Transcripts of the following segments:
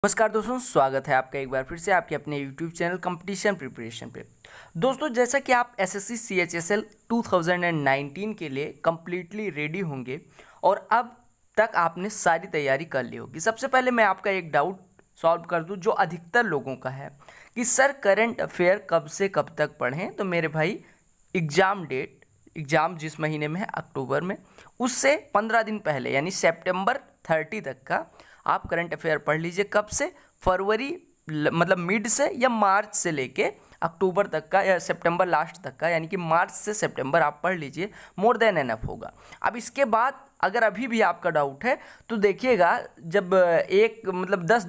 नमस्कार दोस्तों, स्वागत है आपका एक बार फिर से आपके अपने YouTube चैनल कंपटीशन प्रिपरेशन पे। दोस्तों, जैसा कि आप एसएससी CHSL 2019 के लिए कम्प्लीटली रेडी होंगे और अब तक आपने सारी तैयारी कर ली होगी। सबसे पहले मैं आपका एक डाउट सॉल्व कर दूं जो अधिकतर लोगों का है कि सर करंट अफेयर कब से कब तक पढ़ें। तो मेरे भाई, एग्ज़ाम जिस महीने में है, अक्टूबर में, उससे 15 दिन पहले यानी सितंबर 30 तक का आप करंट अफेयर पढ़ लीजिए। कब से? फरवरी मतलब मिड से या मार्च से लेके अक्टूबर तक का या सितंबर लास्ट तक का, यानी कि मार्च से सितंबर आप पढ़ लीजिए, मोर देन एनफ होगा। अब इसके बाद अगर अभी भी आपका डाउट है तो देखिएगा, जब 10-5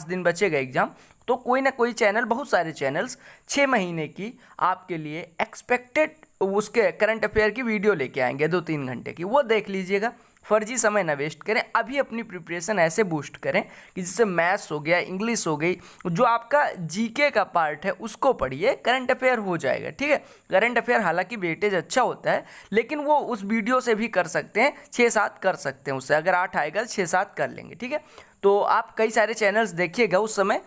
दिन बचेगा एग्ज़ाम, तो कोई ना कोई चैनल, बहुत सारे चैनल्स 6 महीने की आपके लिए एक्सपेक्टेड उसके करंट अफेयर की वीडियो लेके आएंगे 2-3 घंटे की, वो देख लीजिएगा। फर्जी समय ना वेस्ट करें, अभी अपनी प्रिपरेशन ऐसे बूस्ट करें कि जिससे मैथ्स हो गया, इंग्लिश हो गई, जो आपका जीके का पार्ट है उसको पढ़िए, करंट अफेयर हो जाएगा। ठीक है, करंट अफेयर हालांकि वेटेज अच्छा होता है, लेकिन वो उस वीडियो से भी कर सकते हैं, 6-7 कर सकते हैं उससे। अगर 8 आएगा तो 6-7 कर लेंगे। ठीक है, तो आप कई सारे चैनल्स देखिएगा, उस समय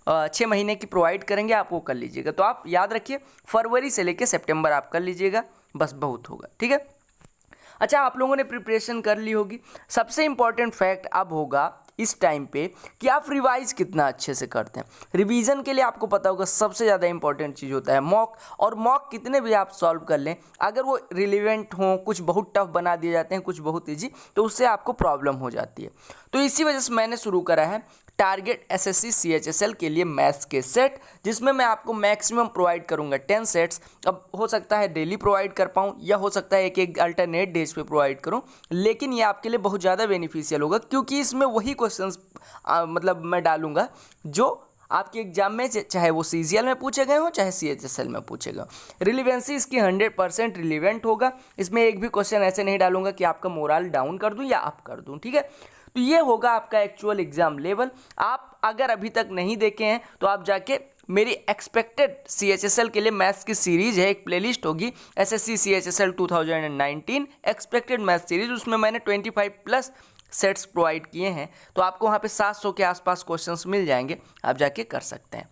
6 महीने की प्रोवाइड करेंगे, आप वो कर लीजिएगा। तो आप याद रखिए, फरवरी से लेकर सितंबर आप कर लीजिएगा, बस बहुत होगा। ठीक है, अच्छा, आप लोगों ने प्रिपरेशन कर ली होगी। सबसे इंपॉर्टेंट फैक्ट अब होगा इस टाइम पे कि आप रिवाइज कितना अच्छे से करते हैं। रिवीजन के लिए आपको पता होगा सबसे ज़्यादा इंपॉर्टेंट चीज़ होता है मॉक, और मॉक कितने भी आप सॉल्व कर लें, अगर वो रिलेवेंट हों, कुछ बहुत टफ बना दिए जाते हैं, कुछ बहुत ईजी, तो उससे आपको प्रॉब्लम हो जाती है। तो इसी वजह से मैंने शुरू करा है टारगेट एसएससी CHSL के लिए मैथ्स के सेट, जिसमें मैं आपको मैक्सिमम प्रोवाइड करूंगा 10 सेट्स। अब हो सकता है डेली प्रोवाइड कर पाऊँ, या हो सकता है एक एक अल्टरनेट डेज पे प्रोवाइड करूं, लेकिन ये आपके लिए बहुत ज़्यादा बेनिफिशियल होगा, क्योंकि इसमें वही क्वेश्चंस मतलब मैं डालूंगा जो आपके एग्जाम में, चाहे वो CGL में पूछे गए हों, चाहे CHSL में पूछे गए हों। रिलीवेंसी इसकी 100% रिलीवेंट होगा। इसमें एक भी क्वेश्चन ऐसे नहीं डालूंगा कि आपका मोरल डाउन कर दूं या अप कर दूं। ठीक है, तो ये होगा आपका एक्चुअल एग्जाम लेवल। आप अगर अभी तक नहीं देखे हैं तो आप जाके मेरी एक्सपेक्टेड CHSL के लिए मैथ्स की सीरीज है, एक प्लेलिस्ट होगी SSC CHSL 2019 expected maths series, उसमें मैंने 25+ सेट्स प्रोवाइड किए हैं। तो आपको वहाँ पे 700 के आसपास क्वेश्चंस मिल जाएंगे, आप जाके कर सकते हैं।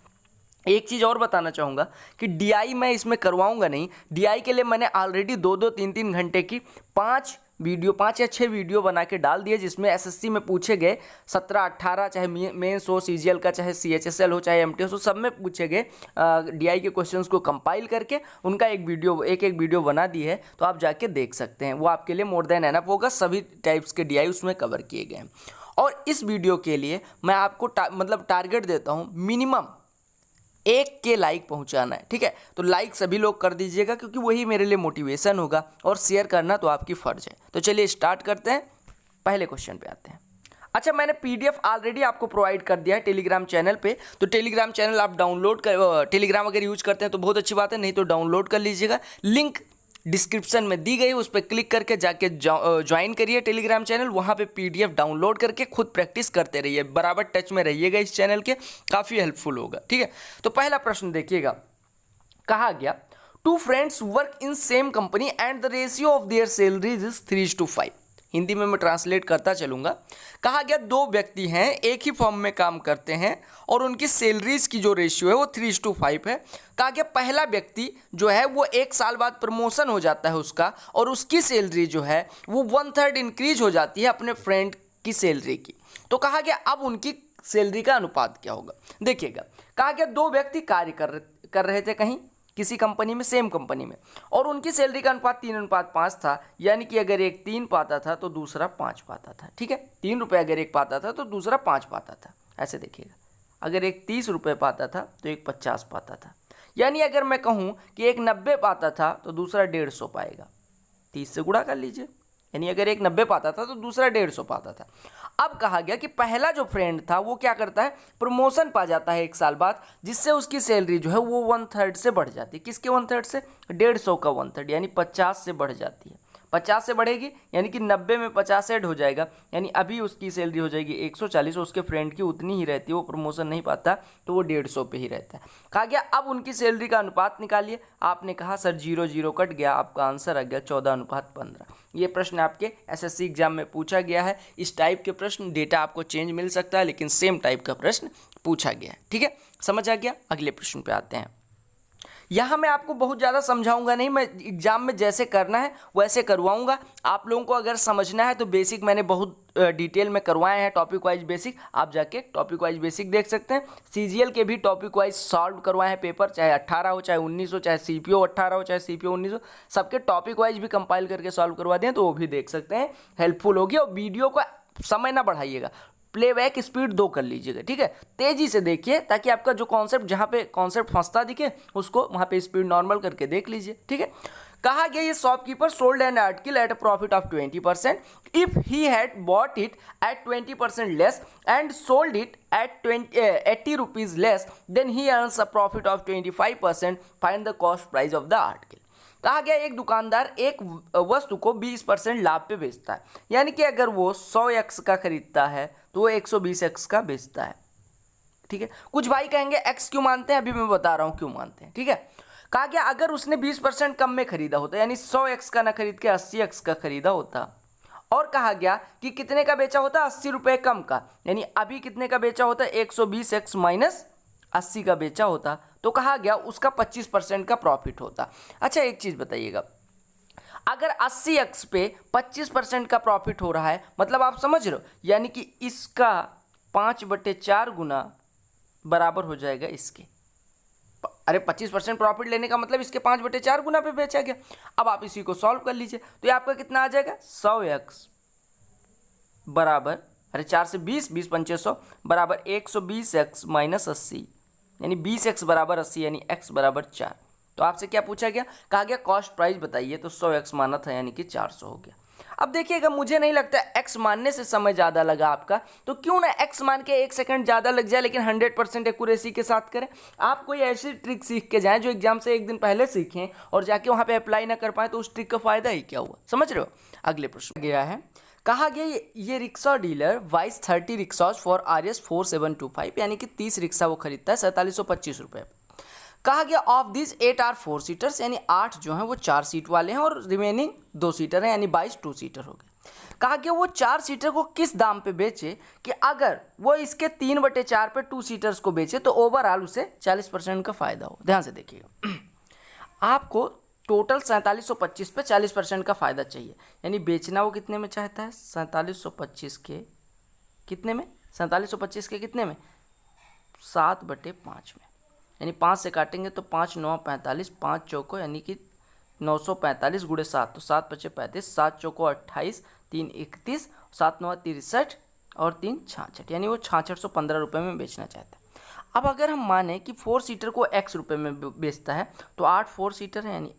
एक चीज़ और बताना चाहूँगा कि DI मैं इसमें करवाऊँगा नहीं। DI के लिए मैंने ऑलरेडी 2-2, 3-3 घंटे की 5 या 6 वीडियो बना के डाल दिए, जिसमें SSC में पूछे गए 17-18, चाहे मेंस हो, CGL का, चाहे CHSL हो, चाहे MTS हो, सब में पूछे गए DI के क्वेश्चंस को कंपाइल करके उनका एक वीडियो बना दी है। तो आप जाके देख सकते हैं, वो आपके लिए मोर देन एनफ होगा। सभी टाइप्स के DI उसमें कवर किए गए हैं। और इस वीडियो के लिए मैं आपको टारगेट देता हूँ, मिनिमम 1K लाइक पहुंचाना है। ठीक है, तो लाइक सभी लोग कर दीजिएगा, क्योंकि वही मेरे लिए मोटिवेशन होगा, और शेयर करना तो आपकी फ़र्ज है। तो चलिए स्टार्ट करते हैं, पहले क्वेश्चन पे आते हैं। अच्छा, मैंने PDF ऑलरेडी आपको प्रोवाइड कर दिया है टेलीग्राम चैनल पे। तो टेलीग्राम चैनल आप डाउनलोड कर, टेलीग्राम अगर यूज करते हैं तो बहुत अच्छी बात है, नहीं तो डाउनलोड कर लीजिएगा। लिंक डिस्क्रिप्शन में दी गई, उस पर क्लिक करके जाके ज्वाइन करिए टेलीग्राम चैनल। वहाँ पे PDF डाउनलोड करके खुद प्रैक्टिस करते रहिए, बराबर टच में रहिएगा इस चैनल के, काफ़ी हेल्पफुल होगा। ठीक है, तो पहला प्रश्न देखिएगा, कहा गया 2 friends work in same company and the ratio of their salaries is 3:5। Hindi में मैं ट्रांसलेट करता चलूंगा। कहा गया 2 व्यक्ति हैं, एक ही फर्म में काम करते हैं, और उनकी सैलरीज की जो रेशियो है वो 3:5 है। कहा गया पहला व्यक्ति जो है वो 1 साल बाद प्रमोशन हो जाता है उसका, और उसकी सैलरी जो है वो 1/3 इंक्रीज हो जाती है अपने फ्रेंड की सैलरी की। तो कहा गया अब उनकी सैलरी का अनुपात क्या होगा। देखिएगा, कहा गया 2 व्यक्ति कार्य कर रहे थे कहीं किसी कंपनी में, सेम कंपनी में, और उनकी सैलरी का अनुपात 3:5 था। यानी कि अगर एक 3 पाता था तो दूसरा 5 पाता था। ठीक है, 3 रुपये अगर एक पाता था तो दूसरा 5 पाता था। ऐसे देखिएगा, अगर एक 30 रुपये पाता था तो एक 50 पाता था। यानी अगर मैं कहूँ कि एक 90 पाता था तो दूसरा 150 पाएगा। 30 से गुणा कर लीजिए, यानी अगर एक 90 पाता था तो दूसरा 150 पाता था। अब कहा गया कि पहला जो फ्रेंड था वो क्या करता है, प्रमोशन पा जाता है 1 साल बाद, जिससे उसकी सैलरी जो है वो 1/3 से बढ़ जाती है। किसके 1/3 से? 150 का 1/3, यानी 50 से बढ़ जाती है। 50 से बढ़ेगी यानी कि 90 में 50 ऐड हो जाएगा, यानी अभी उसकी सैलरी हो जाएगी 140, उसके फ्रेंड की उतनी ही रहती है, वो प्रमोशन नहीं पाता तो वो 150 पे ही रहता है। कहा गया अब उनकी सैलरी का अनुपात निकालिए। आपने कहा सर 0 0 कट गया, आपका आंसर आ गया 14:15। ये प्रश्न आपके एसएससी एग्जाम में पूछा गया है। इस टाइप के प्रश्न, डेटा आपको चेंज मिल सकता है लेकिन सेम टाइप का प्रश्न पूछा गया है। ठीक है, समझ आ गया। अगले प्रश्न पे आते हैं। यहाँ मैं आपको बहुत ज़्यादा समझाऊंगा नहीं, मैं एग्जाम में जैसे करना है वैसे करवाऊंगा। आप लोगों को अगर समझना है तो बेसिक मैंने बहुत डिटेल में करवाए हैं, टॉपिक वाइज बेसिक, आप जाके टॉपिक वाइज बेसिक देख सकते हैं। सीजीएल के भी टॉपिक वाइज सॉल्व करवाए हैं पेपर, चाहे 18 हो चाहे 19 हो, चाहे सीपीओ 18 हो चाहे सीपीओ 19 हो, सबके टॉपिक वाइज भी कंपाइल करके सॉल्व करवा दें तो वो भी देख सकते हैं, हेल्पफुल होगी। और वीडियो का समय ना बढ़ाइएगा, प्लेबैक स्पीड 2 कर लीजिएगा। ठीक है, तेजी से देखिए ताकि आपका जो कॉन्सेप्ट, जहाँ पे कॉन्सेप्ट फंसता दिखे उसको वहाँ पे स्पीड नॉर्मल करके देख लीजिए। ठीक है, कहा गया ये shopkeeper sold an article at a profit of 20% if he had bought it at 20% less and sold it at 80 rupees less, then he earns a profit of 25%, find the cost price of the article. कहा गया एक दुकानदार एक वस्तु को 20% लाभ पे बेचता है, यानी कि अगर वो 100x का खरीदता है तो वो 120x का बेचता है। ठीक है, कुछ भाई कहेंगे x क्यों मानते हैं, अभी मैं बता रहा हूं क्यों मानते हैं। ठीक है, कहा गया अगर उसने 20% कम में खरीदा होता, यानी 100x का ना खरीद के 80x का खरीदा होता, और कहा गया कि कितने का बेचा होता, 80 रुपये कम का, यानी अभी कितने का बेचा होता, 120x माइनस 80 का बेचा होता, तो कहा गया उसका 25% का प्रॉफिट होता। अच्छा एक चीज बताइएगा, अगर 80x पे 25% का प्रॉफिट हो रहा है, मतलब आप समझ रहे हो, यानी कि इसका 5/4 गुना बराबर हो जाएगा इसके। अरे 25% प्रॉफिट लेने का मतलब इसके 5/4 गुना पे बेचा गया। अब आप इसी को सॉल्व कर लीजिए तो ये आपका कितना आ जाएगा, 100x बराबर, अरे 4 से 20, 20 पंचे 100 बराबर 120x माइनस 80, यानी 20x बराबर 80, यानी x बराबर 4। तो आपसे क्या पूछा गया, कहा गया कॉस्ट प्राइस बताइए, तो 100x माना था यानी कि 400 हो गया। अब देखिएगा, मुझे नहीं लगता x मानने से समय ज़्यादा लगा आपका, तो क्यों ना x मान के 1 सेकंड ज़्यादा लग जाए लेकिन 100% एक्यूरेसी के साथ करें। आप कोई ऐसी ट्रिक सीख के जाएं जो एग्जाम से एक दिन पहले सीखें और जाके वहाँ पे अप्लाई ना कर पाए, तो उस ट्रिक का फायदा ही क्या हुआ, समझ रहे हो। अगले प्रश्न गया है, कहा गया ये रिक्शा डीलर बाइस 30 रिक्शाज फॉर RS 4725, यानी कि 30 रिक्शा वो खरीदता है 4725 रुपये। कहा गया ऑफ दिस 8 आर 4 सीटर्स, यानी 8 जो हैं वो 4 सीट वाले हैं और रिमेनिंग 2 सीटर हैं, यानी 22 2 सीटर हो गए। कहा गया वो 4 सीटर को किस दाम पे बेचे कि अगर वो इसके 3/4 पे 2 सीटर्स को बेचे तो ओवरऑल उसे 40% का फायदा हो। ध्यान से देखिएगा, आपको टोटल 4725 पे 40% का फायदा चाहिए, यानी बेचना वो कितने में चाहता है, 4725 के कितने में, 4725 के कितने में, 7/5 में, यानी 5 से काटेंगे तो 5 9 45, 5 चौको यानी कि 945 गुणे 7, तो 7 5 35, 7 चौको 28, 3 31, 7 9 63 और 3 66, यानी वो 6615 रुपये में बेचना चाहता है। अब अगर हम माने कि 4 सीटर को x रुपये में बेचता है तो 8 4 सीटर है, यानी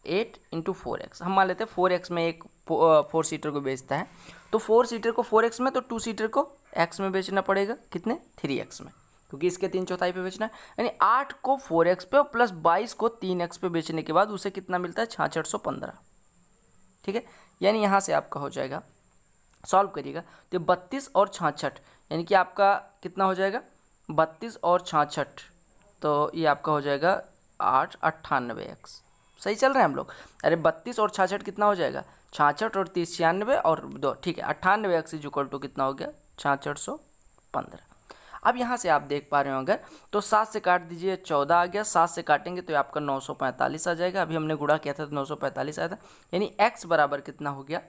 8 इंटू 4x, हम मान लेते हैं 4x में एक 4 सीटर को बेचता है, तो 4 सीटर को 4x में, तो 2 सीटर को x में बेचना पड़ेगा, कितने, 3x में, क्योंकि इसके 3/4 पे बेचना है, यानी 8 को 4x पे प्लस 22 को 3x पे बेचने के बाद उसे कितना मिलता है, 6615। ठीक है, यानी यहाँ से आपका हो जाएगा, सॉल्व करिएगा तो 32 और 66, यानी कि आपका कितना हो जाएगा, 32 और 66, तो ये आपका हो जाएगा 8 98x। सही चल रहे हैं हम लोग। अरे 32 और 66 कितना हो जाएगा, 66 और 30 96 और 2, ठीक है, 98x इक्वल टू कितना हो गया, 6615। अब यहाँ से आप देख पा रहे हो अगर, तो 7 से काट दीजिए 14 आ गया, 7 से काटेंगे तो आपका 945 आ जाएगा। अभी हमने गुणा किया था तो 945 आया था, यानी x बराबर कितना हो गया,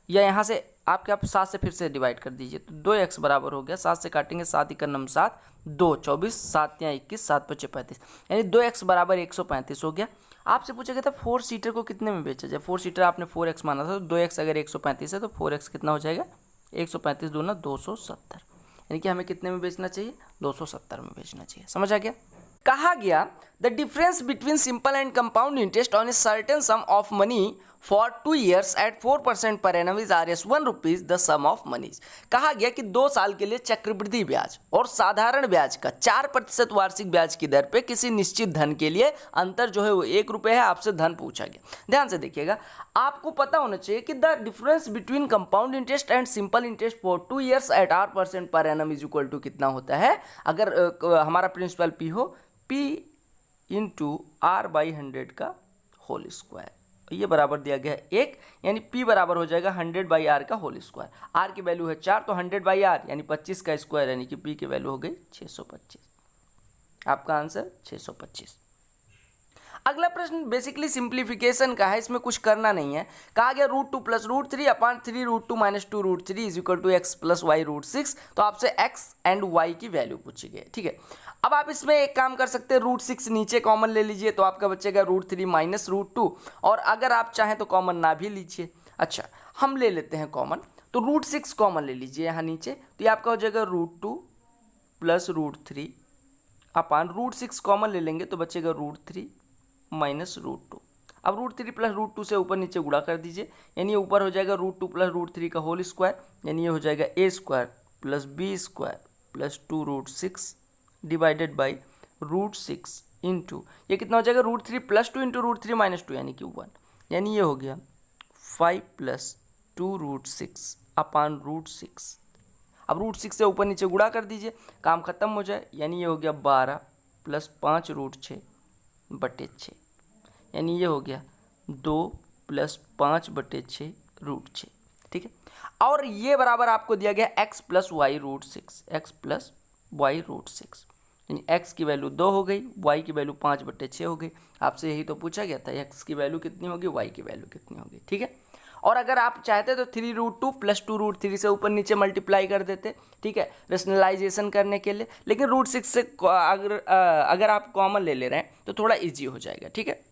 या यहाँ से आपके आप 7 से फिर से डिवाइड कर दीजिए तो 2x बराबर हो गया, 7 से काटेंगे 7 × 9 7, 2 24, 7 या 21, 7 5 35, यानी 2x बराबर 135 हो गया। आपसे पूछा गया था 4 सीटर को कितने में बेचा जाए, 4 सीटर आपने 4x माना था, तो 2x अगर 135 है तो 4x कितना हो जाएगा, 135 दूना 270, यानी कि हमें कितने में बेचना चाहिए, 270 में बेचना चाहिए। समझ आ गया। कहा गया the difference between simple and compound interest on a certain some of money for 2 years at 4% per annum is Rs 1 rupees the sum of monies। कहा गया कि 2 साल के लिए चक्रवृद्धि ब्याज और साधारण ब्याज का 4% वार्षिक ब्याज की दर पे किसी निश्चित धन के लिए अंतर जो है वो 1 रुपये है। आपसे धन पूछा गया। ध्यान से देखिएगा, आपको पता होना चाहिए कि the difference between compound interest and simple interest for 2 years at R% per annum is equal to कितना होता है। अगर हमारा प्रिंसिपल पी हो, P इंटू R बाई 100 का होल स्क्वायर, ये बराबर दिया गया है 1, यानी P बराबर हो जाएगा 100 बाई R का होल स्क्वायर। R की वैल्यू है 4, तो 100 बाई R यानी 25 का स्क्वायर, यानी कि P की वैल्यू हो गई 625। आपका आंसर 625। अगला प्रश्न बेसिकली सिंप्लीफिकेशन का है, इसमें कुछ करना नहीं है। कहा गया √2 plus √3 upon 3 √2 minus 2 √3 is equal to x plus y √6। तो आपसे एक्स एंड वाई की वैल्यू पूछी गई है। ठीक है, अब आप इसमें एक काम कर सकते हैं, √6 नीचे कॉमन ले लीजिए तो आपका बचेगा √3 माइनस √2, और अगर आप चाहें तो कॉमन ना भी लीजिए। अच्छा, हम ले लेते हैं कॉमन, तो √6 कॉमन ले लीजिए यहाँ नीचे, तो ये आपका हो जाएगा √2 प्लस √3 अपॉन √6 कॉमन ले लेंगे तो बचेगा √3 माइनस √2। अब √3 प्लस √2 से ऊपर नीचे गुणा कर दीजिए, यानी ये ऊपर हो जाएगा √2 प्लस √3 का होल स्क्वायर, यानी ये हो जाएगा a² plus b² plus 2 √6 divided by √6 into ये कितना हो जाएगा √3 प्लस 2 इंटू √3 माइनस 2 यानी कि 1, यानी ये हो गया 5 प्लस 2 √6 अपॉन √6। अब √6 से ऊपर नीचे गुणा कर दीजिए, काम खत्म हो जाए, यानी ये हो गया 12 प्लस 5 √6 बटे 6, यानी ये हो गया 2 प्लस 5 बटे 6 √6। ठीक है, और ये बराबर आपको दिया गया x plus y √6, x plus y √6, यानी x की वैल्यू 2 हो गई, y की वैल्यू 5 बटे 6 हो गई। आपसे यही तो पूछा गया था, x की वैल्यू कितनी होगी, y की वैल्यू कितनी होगी। ठीक है, और अगर आप चाहते तो 3 √2 प्लस 2 √3 से ऊपर नीचे मल्टीप्लाई कर देते। ठीक है, रेशनलाइजेशन करने के लिए, लेकिन √6 से अगर आप कॉमन ले ले रहे हैं तो थोड़ा ईजी हो जाएगा। ठीक है,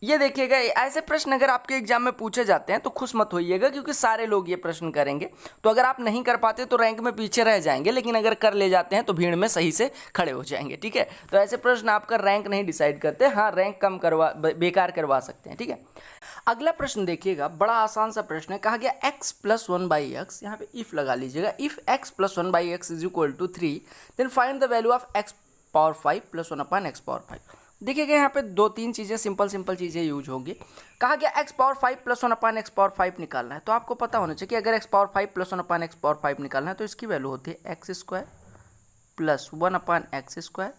ये देखिएगा, ऐसे प्रश्न अगर आपके एग्जाम में पूछे जाते हैं तो खुश मत होइएगा, क्योंकि सारे लोग ये प्रश्न करेंगे। तो अगर आप नहीं कर पाते तो रैंक में पीछे रह जाएंगे, लेकिन अगर कर ले जाते हैं तो भीड़ में सही से खड़े हो जाएंगे। ठीक है, तो ऐसे प्रश्न आपका रैंक नहीं डिसाइड करते, हाँ रैंक कम बेकार करवा सकते हैं। ठीक है, अगला प्रश्न देखिएगा, बड़ा आसान सा प्रश्न है। कहा गया x प्लस 1/x, यहाँ पे इफ लगा लीजिएगा, if x plus 1/x is equal to 3 then find the value of x power 5 plus 1 upon x power 5। देखिएगा यहाँ पे 2-3 चीज़ें सिंपल चीज़ें यूज होगी। कहा गया x power 5 plus 1 upon x power 5 निकालना है, तो आपको पता होना चाहिए कि अगर x power 5 plus 1 upon x power 5 निकालना है तो इसकी वैल्यू होती है x² plus 1 upon x²,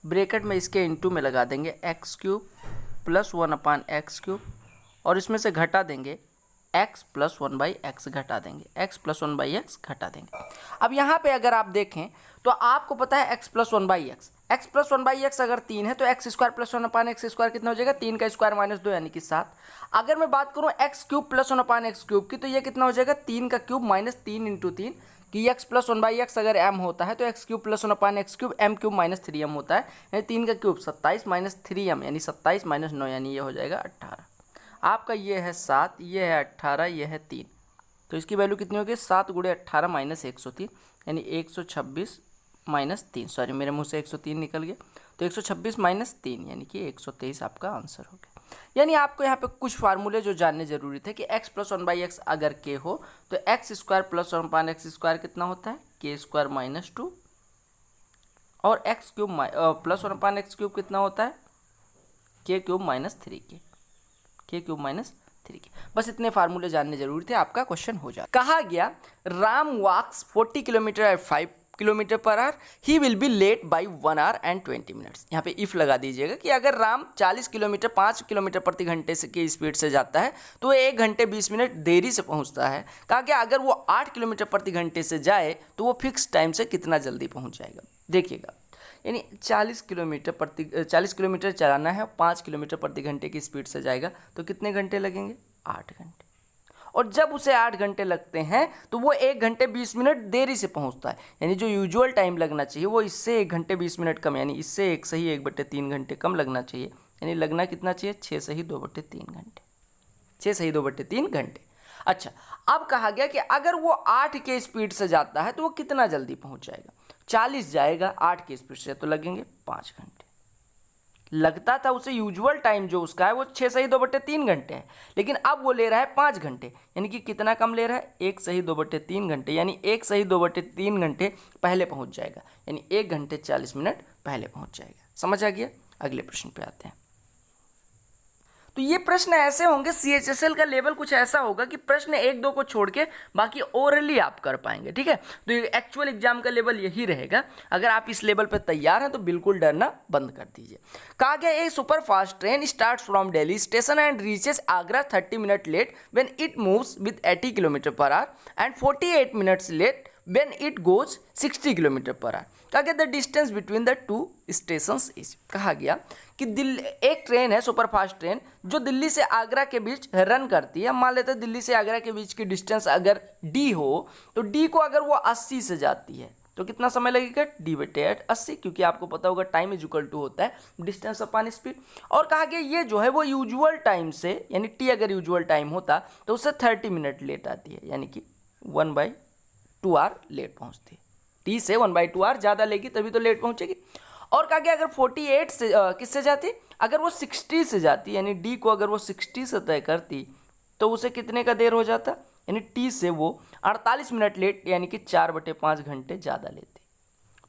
bracket में इसके इंटू में लगा देंगे x³ प्लस 1 अपॉन x³, और इसमें से घटा देंगे x प्लस 1/x घटा देंगे, x प्लस 1/x घटा देंगे। अब यहाँ पे अगर आप देखें तो आपको पता है x plus 1/x, x plus 1/x अगर 3 है तो x² प्लस 1 अपॉन x² कितना हो जाएगा, 3 का स्क्वायर माइनस 2 यानी कि 7। अगर मैं बात करूँ x³ प्लस 1 अपॉन x³ की, तो ये कितना हो जाएगा, 3 का क्यूब माइनस 3 इंटू 3, कि x प्लस 1/x अगर m होता है तो x³ plus 1 upon x³ m³ minus 3m होता है, यानी 3 का क्यूब 27 माइनस 3m यानी 27 माइनस 9 यानी ये हो जाएगा 18। आपका ये है 7, ये है 18, ये है 3, तो इसकी वैल्यू कितनी होगी, 7 गुणे 18 माइनस 103 यानी 126 माइनस 3, सॉरी मेरे मुंह से 103 निकल गया, तो 126 माइनस 3 यानी कि 123 आपका आंसर हो गया। यानी आपको यहाँ पे कुछ फार्मूले जो जानने जरूरी थे कि x प्लस 1/x अगर k हो तो x² प्लस 1 अपॉन x² कितना होता है, k² माइनस 2, और x³ प्लस 1 अपॉन x³ कितना होता है, k³ minus 3k, k³ minus 3k। बस इतने फार्मूले जानने जरूरी थे, आपका क्वेश्चन हो जाता। कहा गया Ram walks 40 kilometre at 5 kilometre per hour, he will be late by 1 hour and 20 minutes। यहाँ पे इफ लगा दीजिएगा कि अगर राम 40 किलोमीटर 5 किलोमीटर प्रति घंटे से की स्पीड से जाता है तो वो 1 घंटे 20 मिनट देरी से पहुँचता है। कहा गया अगर वो 8 किलोमीटर प्रति घंटे से जाए तो वो फिक्स टाइम से कितना जल्दी पहुँच जाएगा। देखिएगा, यानी 40 किलोमीटर चलाना है, 5 किलोमीटर प्रति घंटे की स्पीड से जाएगा तो कितने घंटे लगेंगे, 8 घंटे। और जब उसे 8 घंटे लगते हैं तो वो 1 घंटे 20 मिनट देरी से पहुंचता है, यानी जो यूजुअल टाइम लगना चाहिए वो इससे 1 घंटे 20 मिनट कम, यानी इससे 1 सही 1/3 घंटे कम लगना चाहिए, यानी लगना कितना चाहिए, 6 सही 2/3 घंटे, 6 सही 2/3 घंटे। अच्छा, अब कहा गया कि अगर वो 8 के स्पीड से जाता है तो वो कितना जल्दी पहुंच जाएगा, 40 जाएगा 8 की स्पीड से तो लगेंगे 5 घंटे, लगता था उसे यूजुअल टाइम जो उसका है वो 6 / 2/3 घंटे है, लेकिन अब वो ले रहा है 5 घंटे, यानी कि कितना कम ले रहा है, 1/2/3 घंटे, यानी 1/2/3 घंटे पहले पहुंच जाएगा, यानी 1 घंटे 40 मिनट पहले पहुंच जाएगा। समझ आ गया? अगले प्रश्न पे आते हैं। तो ये प्रश्न ऐसे होंगे, CHSL का लेवल कुछ ऐसा होगा कि प्रश्न 1-2 को छोड़ के बाकी ओरली आप कर पाएंगे, ठीक है। तो ये एक्चुअल एग्जाम का लेवल यही रहेगा। अगर आप इस लेवल पे तैयार हैं तो बिल्कुल डरना बंद कर दीजिए। कहा गया a super fast train start from Delhi station and reaches Agra 30 minute late when it moves with 80 km/h and 48 minutes late when it goes 60 km/h। कहा गया the distance between the two stations is. कहा गया कि एक ट्रेन है super fast train जो दिल्ली से आगरा के बीच रन करती है। मान लेते हैं दिल्ली से आगरा के बीच की डिस्टेंस अगर d हो तो d को अगर वो 80 से जाती है तो कितना समय लगेगा, d/80, क्योंकि आपको पता होगा टाइम इज इक्वल टू होता है डिस्टेंस अपॉन स्पीड। और कहा गया ये जो है वो यूजुअल टाइम से, यानी t अगर यूजुअल टाइम होता तो उससे 30 मिनट लेट आती है, यानी कि 1/2 आवर लेट पहुंचती है। टी से 1/2 आवर ज़्यादा लेगी तभी तो लेट पहुंचेगी। और कहा गया अगर 48 से किससे जाती, अगर वो 60 से जाती, यानी डी को अगर वो 60 से तय करती तो उसे कितने का देर हो जाता, यानी टी से वो 48 मिनट लेट, यानी कि 4/5 घंटे ज़्यादा लेती।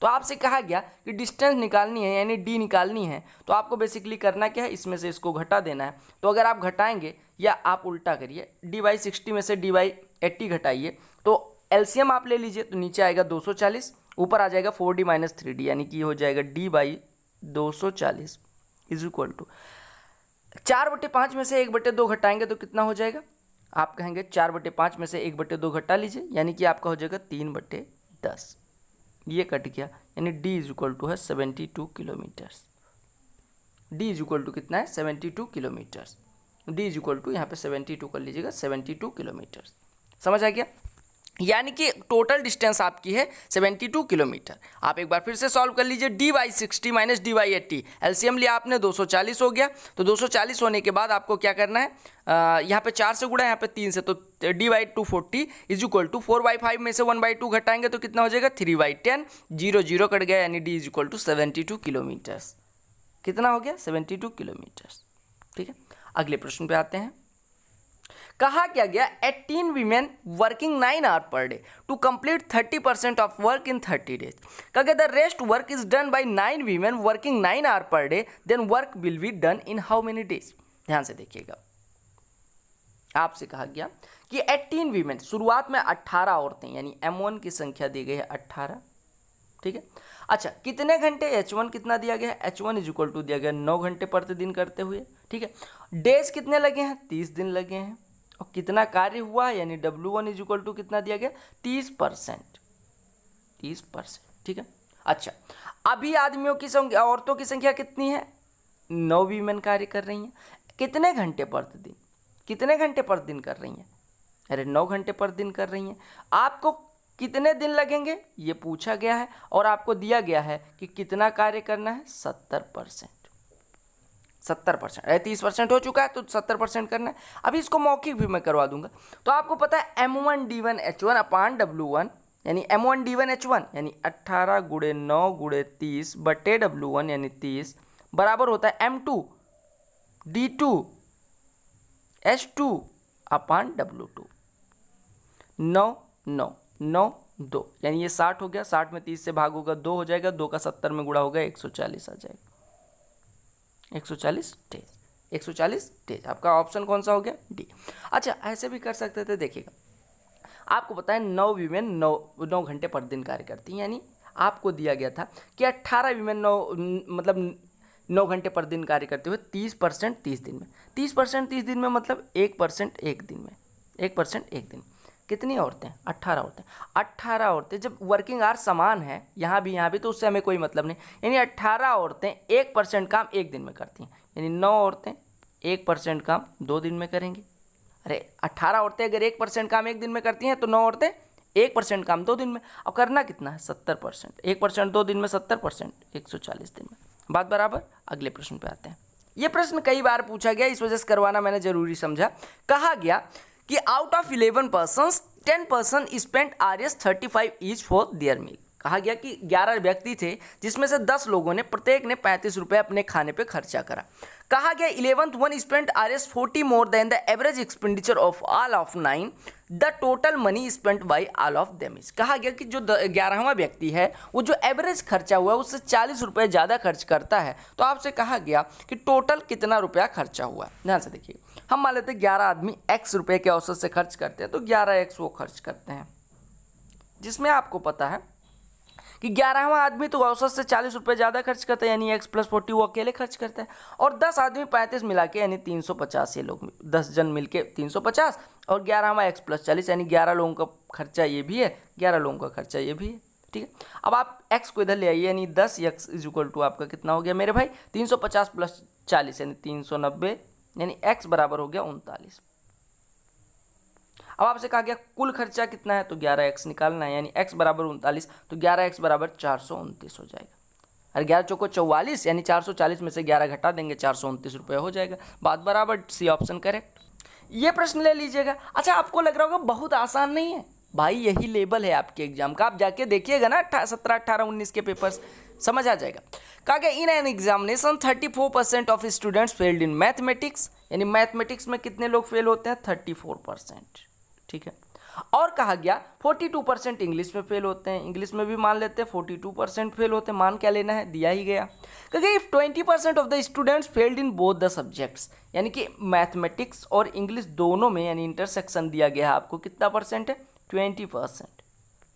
तो आपसे कहा गया कि डिस्टेंस निकालनी है, यानी डी निकालनी है, तो आपको बेसिकली करना क्या है, इसमें से इसको घटा देना है। तो अगर आप घटाएंगे या आप उल्टा करिए, d/60 में से d/80 घटाइए तो एलसीएम आप ले लीजिए, तो नीचे आएगा 240, ऊपर आ जाएगा 4d - 3d, यानी कि हो जाएगा d/240 इज इक्वल टू 4/5 में से 1/2 घटाएंगे तो कितना हो जाएगा, आप कहेंगे 4/5 में से 1/2 घटा लीजिए, यानी कि आपका हो जाएगा 3/10। ये कट गया, यानी d इज इक्वल टू है 72 kilometres. d is equal to कितना है, 72 kilometres. d is equal to यहाँ पे 72 कर लीजिएगा, 72 किलोमीटर्स। समझ आ गया? यानी कि टोटल डिस्टेंस आपकी है 72 किलोमीटर। आप एक बार फिर से सॉल्व कर लीजिए, d/60 - d/80, एलसीएम लिया आपने 240 हो गया। तो 240 होने के बाद आपको क्या करना है, यहाँ पे 4 से गुणा, यहाँ पे 3 से, तो d/240 इज इक्वल टू 4/5 में से 1/2 घटाएंगे तो कितना हो जाएगा, 3/10, 0 0 कट गया, यानी d is equal to 72 kilometres. कितना हो गया, 72 किलोमीटर्स। ठीक है, अगले प्रश्न पे आते हैं। कहा क्या गया 18 women working 9 hour per day to complete 30% of work in 30 days. कहा गया the rest work is done by 9 women working 9 hour per day, then work will be done in how many days. ध्यान से देखिएगा, आपसे कहा गया कि 18 women, शुरुआत में 18 औरतें, यानी M1 की संख्या दी गई है 18। ठीक है, अच्छा कितने घंटे, H1 कितना दिया गया है, H1 इज इक्वल टू दिया गया 9 घंटे प्रतिदिन करते हुए। ठीक है, डेज कितने लगे हैं, 30 दिन लगे हैं। और कितना कार्य हुआ, यानी W1 इज इक्वल टू कितना दिया गया, 30%। 30%। ठीक है, अच्छा अभी आदमियों की संख्या, औरतों की संख्या कितनी है, 9 वीमेन कार्य कर रही हैं। कितने घंटे प्रतिदिन, कितने घंटे प्रतिदिन कर रही हैं, अरे 9 घंटे प्रतिदिन कर रही हैं। आपको कितने दिन लगेंगे ये पूछा गया है, और आपको दिया गया है कि कितना कार्य करना है, 70%। 70%, अरे 30% हो चुका है तो 70% करना है। अभी इसको मौखिक भी मैं करवा दूंगा। तो आपको पता है M1D1 H1 अपान W1, यानी M1D1 H1 यानी 18 × 9 × 30 बटे W1 यानी 30 बराबर होता है M2D2 H2 अपान W2। 9 9 9 2, यानी ये 60 हो गया, 60 में 30 से भाग होगा 2 हो जाएगा, 2 का 70 में गुणा होगा 140 आ जाएगा, 140 डेज। 140 डेज आपका ऑप्शन कौन सा हो गया, डी। अच्छा ऐसे भी कर सकते थे, देखिएगा आपको पता है 9 वीमेन 9 घंटे पर दिन कार्य करती हैं, यानी आपको दिया गया था कि 18 वीमेन 9 घंटे पर दिन कार्य करते हुए 30% 30 दिन में। 30% 30 दिन में मतलब 1% एक दिन में, 1% एक दिन। कितनी औरतें, 18 औरतें। 18 औरतें, जब वर्किंग आवर समान है यहाँ भी तो उससे हमें कोई मतलब नहीं, यानी 18 औरतें 1% काम एक दिन में करती हैं, यानी 9 औरतें 1% काम 2 दिन में करेंगी। अरे 18 औरतें अगर 1% काम एक दिन में करती हैं तो 9 औरतें 1% काम 2 दिन में। और करना कितना है, 70%। 1% 2 दिन में, 70% 140 दिन में। बात बराबर। अगले प्रश्न पे आते हैं। ये प्रश्न कई बार पूछा गया, इस वजह से करवाना मैंने जरूरी समझा। कहा गया कि out of 11 person 10 person spend Rs 35 each for their meal. कहा गया कि 11 व्यक्ति थे जिसमें से 10 लोगों ने प्रत्येक ने 35 रुपये अपने खाने पे खर्चा करा। कहा गया 11th one spent Rs 40 more than the average expenditure of all of 9, the total money spent by all of them is. कहा गया कि जो 11वां व्यक्ति है वो जो एवरेज खर्चा हुआ है उससे 40 रुपये ज़्यादा खर्च करता है। तो आपसे कहा गया कि टोटल कितना रुपया खर्चा हुआ। ध्यान से देखिए, हम मान लेते हैं 11 आदमी x रुपये के औसत से खर्च करते हैं, तो 11x वो खर्च करते हैं, जिसमें आपको पता है कि 11वां आदमी तो औसत से 40 रुपये ज़्यादा खर्च करता है, यानी x + 40 वो अकेले खर्च करता है, और 10 आदमी 35 मिला के यानी 350, ये लोग 10 जन मिल के 350, और 11वां x + 40 यानी 11 लोगों का खर्चा ये भी है, 11 लोगों का खर्चा ये भी है। ठीक है, अब आप x को इधर ले आइए, यानी 10x = आपका कितना हो गया मेरे भाई, 350 + 40 यानी 390, यानी x बराबर हो गया 39। अब आपसे कहा गया कुल खर्चा कितना है, तो 11x निकालना है, यानी x बराबर 39, तो 11x बराबर 429 हो जाएगा। अरे 11 चौको 44, यानी 440 में से 11 घटा देंगे, 429 रुपये हो जाएगा। बात बराबर, सी ऑप्शन करेक्ट। ये प्रश्न ले लीजिएगा। अच्छा, आपको लग रहा होगा बहुत आसान नहीं है भाई, यही लेवल है आपके एग्जाम का, आप जाके देखिएगा ना 17, 18, 19 के पेपर्स, समझ आ जाएगा। कहा गया in an examination 34% of students failed in mathematics, यानी मैथमेटिक्स में कितने लोग फेल होते हैं, 34%। ठीक है, और कहा गया 42% इंग्लिश में फेल होते हैं, इंग्लिश में भी मान लेते हैं 42% फेल होते हैं, मान क्या लेना है, दिया ही गया। क्योंकि if 20% of the students failed in both the subjects, यानी कि मैथमेटिक्स और इंग्लिश दोनों में, यानी इंटरसेक्शन दिया गया है आपको, कितना परसेंट है, 20%।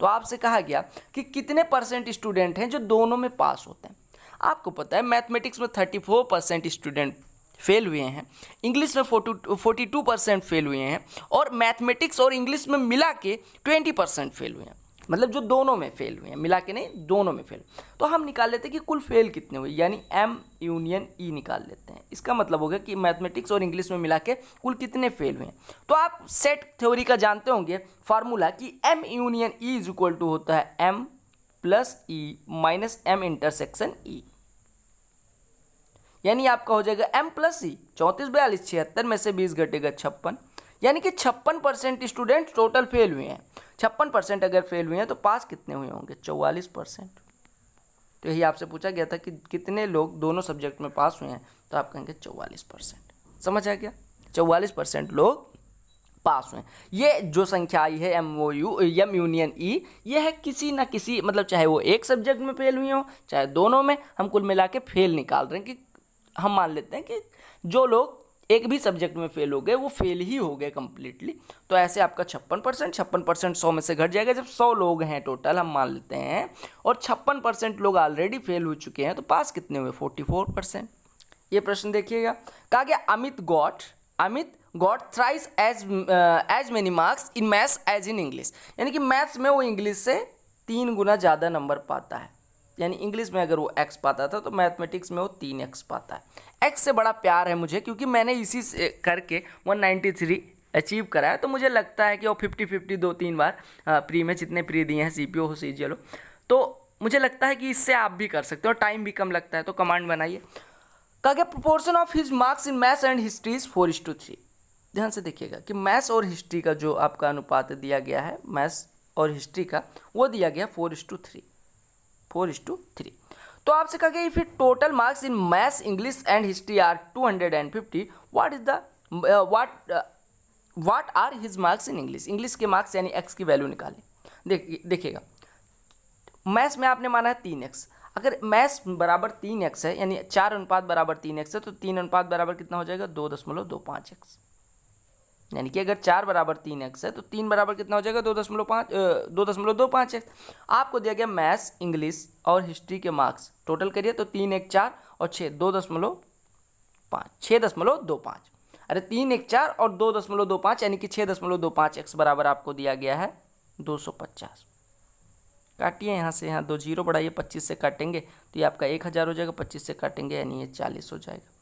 तो आपसे कहा गया कि कितने परसेंट स्टूडेंट हैं जो दोनों में पास होते हैं। आपको पता है मैथमेटिक्स में 34% स्टूडेंट फेल हुए हैं, इंग्लिश में 42% फेल हुए हैं, और मैथमेटिक्स और इंग्लिश में मिला के 20% फेल हुए हैं, मतलब जो दोनों में फेल हुए हैं, मिला के नहीं, दोनों में फेल। तो हम निकाल लेते हैं कि कुल फेल कितने हुए, यानी M यूनियन E निकाल लेते हैं। इसका मतलब होगा कि मैथमेटिक्स और इंग्लिश में मिला के कुल कितने फेल हुए हैं। तो आप सेट थ्योरी का जानते होंगे फार्मूला कि M यूनियन E = होता है M + E - M intersection E, यानी आपका हो जाएगा M + E। 34, 42, 76 में से 20 घटेगा 56, यानी कि 56% स्टूडेंट टोटल फेल हुए हैं। 56% अगर फेल हुए हैं तो पास कितने हुए होंगे, 44%। तो यही आपसे पूछा गया था कि कितने लोग दोनों सब्जेक्ट में पास हुए हैं, तो आप कहेंगे 44%। समझ आ गया, 44% लोग पास हुए हैं। ये जो संख्या आई है M यूनियन E, ये है किसी ना किसी, मतलब चाहे वो एक सब्जेक्ट में फेल हुए हो चाहे दोनों में, हम कुल मिला के फेल निकाल रहे हैं कि हम मान लेते हैं कि जो लोग एक भी सब्जेक्ट में फेल हो गए वो फेल ही हो गए कम्प्लीटली। तो ऐसे आपका 56% 100 में से घट जाएगा। जब 100 लोग हैं टोटल हम मान लेते हैं और 56% लोग ऑलरेडी फेल हो चुके हैं, तो पास कितने हुए, 44%। ये प्रश्न देखिएगा, कहा गया Amit got thrice as many marks in maths as in English, यानी कि मैथ्स में वो इंग्लिश से 3 गुना ज़्यादा नंबर पाता है। यानी इंग्लिश में अगर वो x पाता था तो मैथमेटिक्स में वो 3x पाता है। x से बड़ा प्यार है मुझे, क्योंकि मैंने इसी से करके 193 अचीव करा है। तो मुझे लगता है कि वो 50-50 2-3 बार प्री में जितने प्री दिए हैं, CPO हो CGL हो, तो मुझे लगता है कि इससे आप भी कर सकते हो, टाइम भी कम लगता है। तो कमांड बनाइए। कहा गया proportion of his marks in maths and history is 4:3। ध्यान से देखिएगा कि मैथ्स और हिस्ट्री का जो आपका अनुपात दिया गया है, मैथ्स और हिस्ट्री का, वो दिया गया 4:3। तो आपसे कहा गया if total marks in maths, English and history are 250, what are his marks in English. English के मार्क्स यानी x की वैल्यू निकालें। देखिएगा मैथ्स में आपने माना है 3x, अगर मैथ्स बराबर 3x है, यानी 4:3x है, तो 3 कितना हो जाएगा, 2.25x। यानी कि अगर 4:3x है तो 3 कितना हो जाएगा, 2.25x। आपको दिया गया मैथ्स, इंग्लिश और हिस्ट्री के मार्क्स, टोटल करिए तो 3, 1, 4 और 6, 2.5, 6.25। अरे 3, 1, 4 और 2.25 यानी कि 6.25x बराबर आपको दिया गया है 250। काटिए यहाँ से, यहाँ 2 जीरो बढ़ाइए, 25 से काटेंगे तो ये आपका 1000 हो जाएगा, 25 से काटेंगे यानी ये 40 हो जाएगा।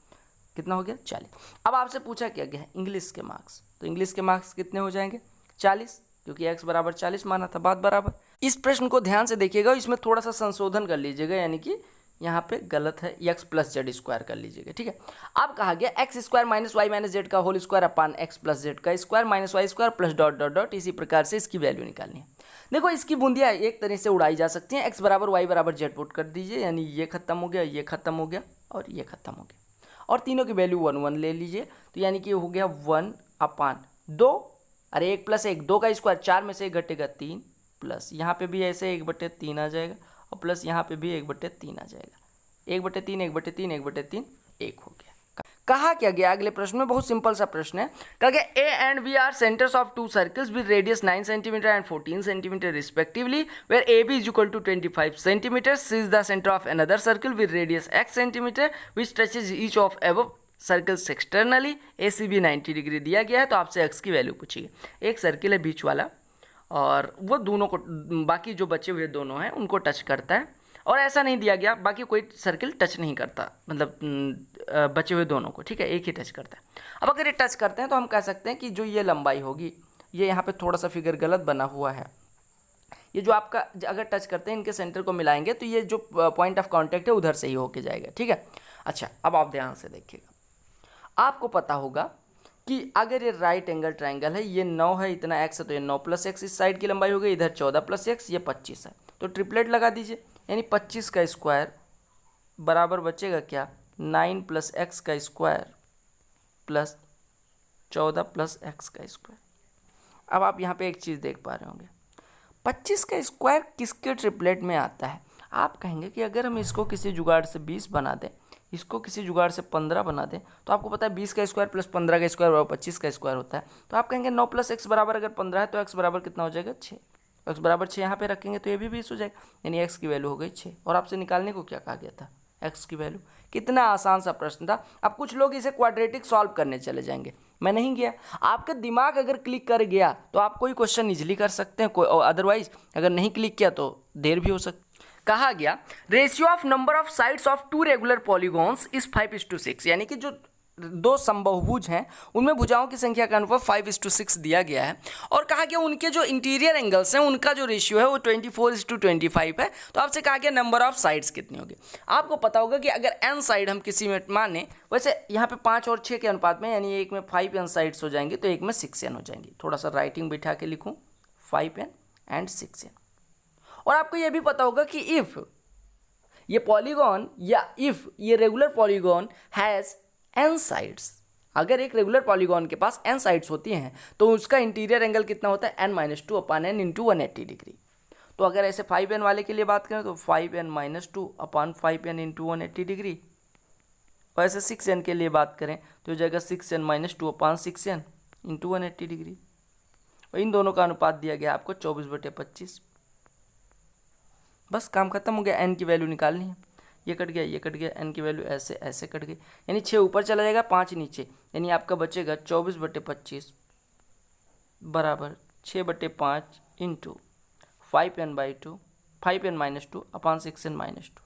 कितना हो गया, 40। अब आपसे पूछा क्या गया है इंग्लिश के मार्क्स, तो इंग्लिश के मार्क्स कितने हो जाएंगे, 40, क्योंकि x बराबर 40 माना था। बात बराबर। इस प्रश्न को ध्यान से देखिएगा, इसमें थोड़ा सा संशोधन कर लीजिएगा, यानी कि यहाँ पे गलत है, एक्स प्लस जेड स्क्वायर कर लीजिएगा, ठीक है। अब कहा गया X square minus Y minus Z का whole square upon X plus Z का square minus Y square plus dot dot dot, इसी प्रकार से इसकी वैल्यू निकालनी है। देखो इसकी बूंदियाँ एक तरह से उड़ाई जा सकती हैं। एक्स बराबर वाई बराबर जेड पुट कर दीजिए, यानी ये खत्म हो गया, ये खत्म हो गया और ये खत्म हो गया, और तीनों की वैल्यू 1 1 ले लीजिए, तो यानी कि हो गया 1 अपान 2, अरे 1 प्लस 1 2 का स्क्वायर, 4 में से 1 घटेगा 3, प्लस यहाँ पे भी ऐसे 1/3 आ जाएगा, और प्लस यहाँ पे भी 1/3 आ जाएगा, 1/3 1/3 1/3 1 हो गया। कहा क्या गया अगले प्रश्न में, बहुत सिंपल सा प्रश्न है। कहा गया A and B are centres of two circles with radius 9 centimetre and 14 centimetre respectively, where A B is equal to 25 centimetre, C is the centre of another circle with radius x centimetre which touches each of above circles externally, A C B 90 degree दिया गया है। तो आपसे x की value पूछिए। एक circle है बीच वाला, और वो दोनों को, बाकी जो बचे हुए दोनों हैं उनको टच करता है, और ऐसा नहीं दिया गया बाकी कोई सर्किल टच नहीं करता, मतलब बचे हुए दोनों को, ठीक है, एक ही टच करता है। अब अगर ये टच करते हैं तो हम कह सकते हैं कि जो ये लंबाई होगी, ये यहाँ पे थोड़ा सा फिगर गलत बना हुआ है, ये जो आपका अगर टच करते हैं इनके सेंटर को मिलाएंगे तो ये जो पॉइंट ऑफ कांटेक्ट है उधर से ही होके जाएगा, ठीक है। अच्छा, अब आप ध्यान से देखिएगा, आपको पता होगा कि अगर ये राइट एंगल ट्राइंगल है, ये 9 है, इतना x है, तो ये 9 + x इस साइड की लंबाई हो गई, इधर 14 + x, ये 25 है, तो ट्रिपलेट लगा दीजिए, यानी 25 का स्क्वायर बराबर बचेगा क्या, 9 + x का स्क्वायर प्लस 14 + x का स्क्वायर। अब आप यहाँ पे एक चीज़ देख पा रहे होंगे, 25 का स्क्वायर किसके ट्रिपलेट में आता है। आप कहेंगे कि अगर हम इसको किसी जुगाड़ से 20 बना दें, इसको किसी जुगाड़ से 15 बना दें, तो आपको पता है 20 का स्क्वायर प्लस 15 का स्क्वायर बराबर 25 का स्क्वायर होता है। तो आप कहेंगे 9 + x बराबर अगर 15 है तो x बराबर कितना हो जाएगा, 6। x बराबर 6 यहाँ पे रखेंगे तो ये भी 20 हो जाएगा, यानी x की वैल्यू हो गई 6। और आपसे निकालने को क्या कहा गया था, x की वैल्यू। कितना आसान सा प्रश्न था। अब कुछ लोग इसे क्वाड्रेटिक सॉल्व करने चले जाएंगे, मैं नहीं गया। आपका दिमाग अगर क्लिक कर गया तो आप कोई क्वेश्चन इजीली कर सकते हैं, कोई अदरवाइज अगर नहीं क्लिक किया तो देर भी हो सकती। कहा गया ratio of number of sides of two regular polygons is 5:6, यानी कि जो दो समबाहुभुज हैं उनमें भुजाओं की संख्या का अनुपात 5:6 दिया गया है। और कहा गया उनके जो इंटीरियर एंगल्स हैं उनका जो रेशियो है वो 24:25 है। तो आपसे कहा गया नंबर ऑफ साइड्स कितनी होगी। आपको पता होगा कि अगर n साइड हम किसी में माने, वैसे यहाँ पे 5 और 6 के अनुपात में, यानी एक में 5n साइड्स हो जाएंगी तो एक में 6n हो जाएंगी। थोड़ा सा राइटिंग बिठा के लिखूँ, 5n एंड 6n। और आपको यह भी पता होगा कि इफ़ ये पॉलीगॉन या इफ़ ये regular polygon has n sides, अगर एक रेगुलर पॉलीगॉन के पास n साइड्स होती हैं तो उसका इंटीरियर एंगल कितना होता है, n-2/n × 180 डिग्री। तो अगर ऐसे 5n वाले के लिए बात करें तो 5n-2/5n × 180 डिग्री, और ऐसे 6n के लिए बात करें तो हो जाएगा 6n-2/6n × 180 डिग्री। और इन दोनों का अनुपात दिया गया आपको 24/25। बस काम खत्म हो गया। n की वैल्यू निकालनी है, ये कट गया, ये कट गया, n की वैल्यू ऐसे ऐसे कट गई, यानी 6 ऊपर चला जाएगा, 5 नीचे, यानी आपका बचेगा 24/25 बराबर 6/5 × 5n/2 5n-2/6n-2।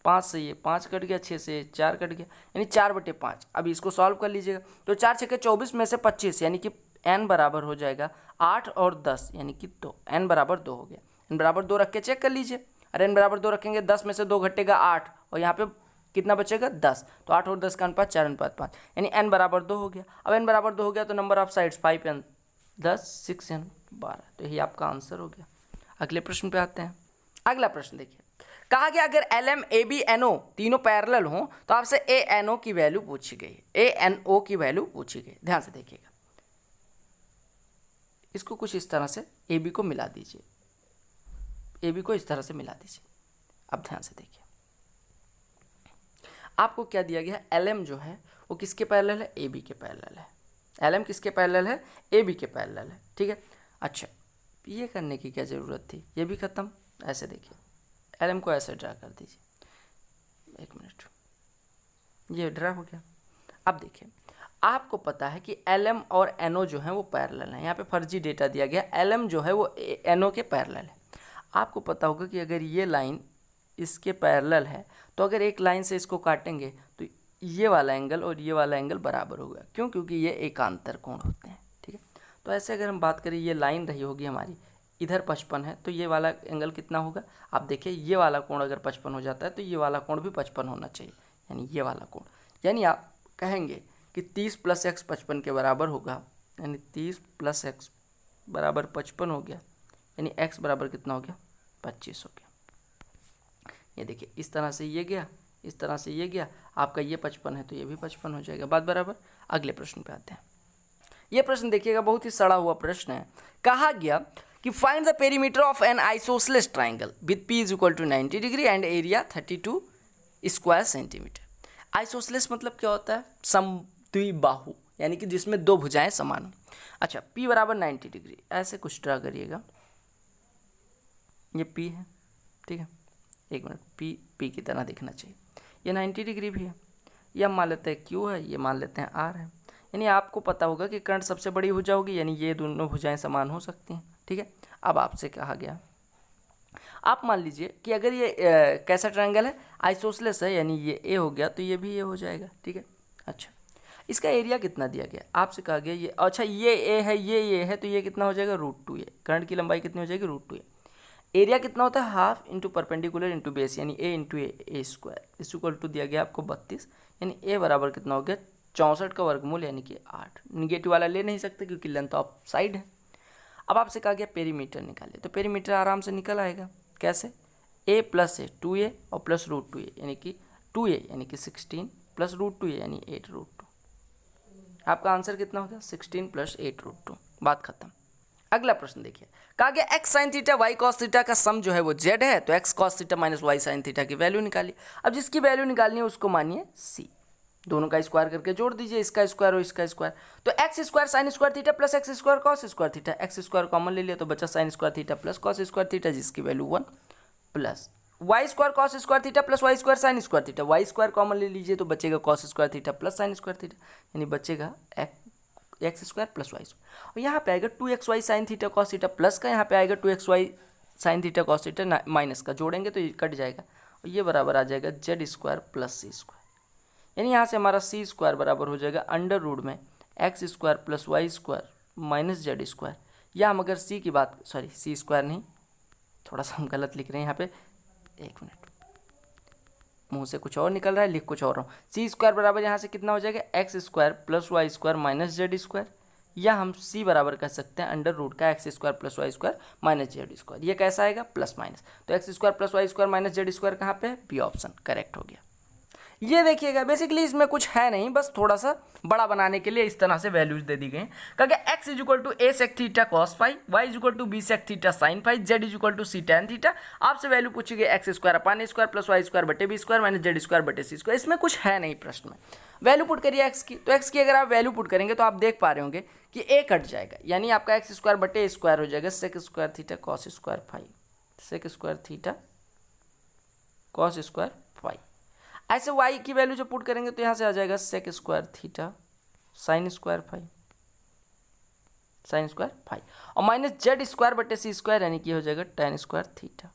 5 से ये 5 कट गया, 6 से 4 कट गया, यानी 4/5। अब इसको सॉल्व कर लीजिएगा तो 4 × 24 में से 25, यानी कि n बराबर हो जाएगा 8 और 10, यानी कि 2, n बराबर 2 हो गया। n बराबर 2 रख के चेक कर लीजिए, अरे n बराबर 2 रखेंगे, 10 में से 2 घटेगा 8, और यहाँ पे कितना बचेगा 10, तो 8 और 10 का अनुपात 4:5, यानी n बराबर 2 हो गया। अब n बराबर 2 हो गया तो number of sides 5n 10 6n 12, तो यही आपका आंसर हो गया। अगले प्रश्न पे आते हैं। अगला प्रश्न देखिए, कहा गया अगर LM AB NO तीनों पैरेलल हों तो आपसे ANO की वैल्यू पूछी गई, ANO की वैल्यू पूछी गई। ध्यान से देखिएगा, इसको कुछ इस तरह से AB को मिला दीजिए, AB को इस तरह से मिला दीजिए। अब ध्यान से देखिए, आपको क्या दिया गया है, LM जो है वो किसके पैरेलल है, AB के पैरेलल है। LM किसके पैरेलल है, AB के पैरेलल है, ठीक है। अच्छा, ये करने की क्या ज़रूरत थी, ये भी ख़त्म। ऐसे देखिए, LM को ऐसे ड्रा कर दीजिए, 1 मिनट, ये ड्रा हो गया। अब देखिए, आपको पता है कि LM और NO जो है वो पैरेलल हैं। यहाँ पे फर्जी डेटा दिया गया, LM जो है वो NO के पैरेलल है। आपको पता होगा कि अगर ये लाइन इसके पैरेलल है तो अगर एक लाइन से इसको काटेंगे तो ये वाला एंगल और ये वाला एंगल बराबर होगा। क्यों? क्योंकि ये एकांतर कोण होते हैं, ठीक है। तो ऐसे अगर हम बात करें, ये लाइन रही होगी हमारी इधर 55 है तो ये वाला एंगल कितना होगा, आप देखिए ये वाला कोण अगर 55 हो जाता है तो ये वाला कोण भी 55 होना चाहिए, यानी ये वाला कोण, यानी आप कहेंगे कि 30 + x 55 के बराबर होगा, यानी 30 + x बराबर 55 हो गया, यानी x बराबर कितना हो गया, 25 हो गया। ये देखिए इस तरह से ये गया, इस तरह से ये गया, आपका ये 55 है तो ये भी 55 हो जाएगा, बात बराबर। अगले प्रश्न पे आते हैं। ये प्रश्न देखिएगा बहुत ही सड़ा हुआ प्रश्न है। कहा गया कि find the perimeter of N isosceles triangle with p = 90 degree and area 32 square centimetre. Isosceles मतलब क्या होता है, समद्विबाहु, यानी कि जिसमें दो भुजाएं समान हो। अच्छा, p = 90 डिग्री, ऐसे कुछ ड्रा करिएगा, ये p है, ठीक है, एक मिनट, p की तरह दिखना चाहिए, ये 90 डिग्री भी है, ये हम मान लेते हैं q है, ये मान लेते हैं r है, यानी आपको पता होगा कि करंट सबसे बड़ी भुजा होगी, यानी ये दोनों भुजाएं समान हो सकती हैं, ठीक है। अब आपसे कहा गया, आप मान लीजिए कि अगर ये कैसा ट्रायंगल है, आइसोसेलेस है, यानी ये ए हो गया तो ये भी ए हो जाएगा, ठीक है। अच्छा, इसका एरिया कितना दिया गया, आपसे कहा गया ये, अच्छा ये ए है, ये है, तो ये कितना हो जाएगा, √2 ए। करंट की लंबाई कितनी हो जाएगी, √2 ए। एरिया कितना होता है, half into perpendicular into base, यानी A into A square equal to दिया गया आपको 32, यानी ए बराबर कितना हो गया, 64 का वर्गमूल, यानी कि 8। निगेटिव वाला ले नहीं सकते क्योंकि लेंथ ऑफ साइड है। अब आपसे कहा गया पेरीमीटर निकालिए, तो पेरीमीटर आराम से निकल आएगा, कैसे, a + a 2a और प्लस √2a, यानी कि 2a यानी कि 16 प्लस √2a यानी 8√2। आपका आंसर कितना हो गया, 16 + 8√2, बात खत्म। अगला प्रश्न देखिए, कहा गया x sin theta y cos theta का सम जो है वो z है, तो x cos theta - y sin theta की वैल्यू निकालिए। अब जिसकी वैल्यू निकालनी है उसको मानिए c, दोनों का स्क्वायर करके जोड़ दीजिए, इसका स्क्वायर और इसका स्क्वायर, तो x² sin² theta plus x² cos² theta, x² common ले लिया तो बचा sin² theta plus cos² theta जिसकी value 1, plus y² cos² theta plus y² sin² theta, y² common ले लीजिए तो बचेगा cos² theta plus sin² theta, यानी बचेगा x² + y², और यहाँ पे आएगा 2xy sin theta cos theta plus का, यहाँ पे आएगा 2xy sin theta cos theta minus का, जोड़ेंगे तो ये कट जाएगा, और ये बराबर आ जाएगा z² + c², यानी यहाँ से हमारा c² बराबर हो जाएगा √ में x² + y² - z², या हम अगर c की बात, सॉरी c² नहीं, थोड़ा सा हम गलत लिख रहे हैं यहाँ पे, एक मिनट, मुंह से कुछ और निकल रहा है, लिख कुछ और रहा हूँ। c² बराबर यहाँ से कितना हो जाएगा, x² + y² - z², या हम c बराबर कह सकते हैं √ का x² + y² - z²। ये कैसा आएगा, प्लस माइनस, तो x² + y² - z² कहाँ पे है, बी ऑप्शन करेक्ट हो गया। ये देखिएगा बेसिकली इसमें कुछ है नहीं, बस थोड़ा सा बड़ा बनाने के लिए इस तरह से वैल्यूज दे दी गई हैं। कहा x = a sec theta cos phi, y = b sec theta sin phi, z = c tan theta. आपसे वैल्यू पूछी गई x² / a² + y² / b² - z² / c²। इसमें कुछ है नहीं प्रश्न में, वैल्यू पुट करिए x की, तो x की अगर आप वैल्यू पुट करेंगे तो आप देख पा रहे होंगे कि a कट जाएगा, यानी आपका x² / a² हो जाएगा sec² theta cos² phi, sec² theta cos² phi। ऐसे y की वैल्यू जब पुट करेंगे तो यहाँ से आ जाएगा sec² थीटा sin² phi और माइनस z² / c², यानी कि हो जाएगा tan² थीटा।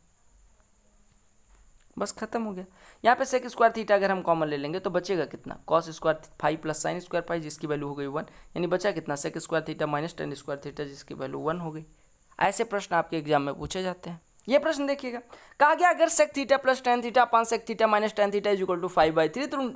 बस खत्म हो गया। यहाँ पे sec² थीटा अगर हम कॉमन ले लेंगे तो बचेगा कितना, cos² phi plus sin² phi जिसकी वैल्यू हो गई 1, यानी बचा कितना, sec² theta minus tan² theta जिसकी वैल्यू 1 हो गई। ऐसे प्रश्न आपके एग्जाम में पूछे जाते हैं। ये प्रश्न देखिएगा, कहा गया अगर sec theta plus tan theta upon sec theta minus tan theta = 5/3,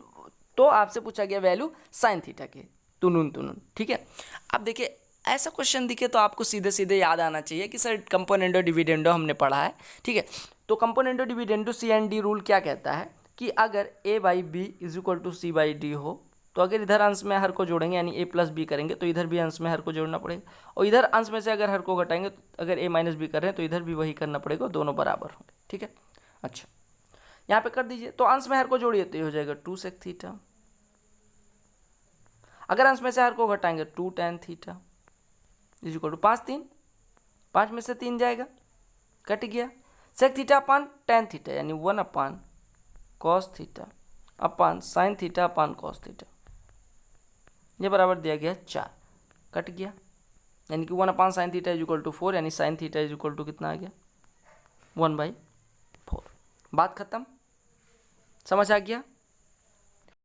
तो आपसे पूछा गया वैल्यू sin थीटा के, तुनुन, ठीक है। अब देखिए ऐसा क्वेश्चन दिखे तो आपको सीधे सीधे याद आना चाहिए कि सर कंपोनेंडो डिविडेंडो हमने पढ़ा है, ठीक है। तो कंपोनेंडो डिविडेंडो C&D रूल क्या कहता है कि अगर a/b = c/d हो, तो अगर इधर अंश में हर को जोड़ेंगे यानी a + b करेंगे तो इधर भी अंश में हर को जोड़ना पड़ेगा, और इधर अंश में से अगर हर को घटाएंगे, अगर a - b कर रहे हैं तो इधर भी वही करना पड़ेगा, दोनों बराबर होंगे, ठीक है। अच्छा, यहाँ पे कर दीजिए, तो अंश में हर को जोड़िए तो ये हो जाएगा 2 sec थीटा, अगर अंश में से हर को घटाएंगे 2 tan थीटा = 5 में से 3 जाएगा, कट गया, sec theta upon tan theta यानी 1 cos theta upon sin theta upon cos theta, ये बराबर दिया गया 4, कट गया, यानी कि 1 sin थीटा = 4, यानी sin थीटा = कितना आ गया, 1/4। बात खत्म, समझ आ गया।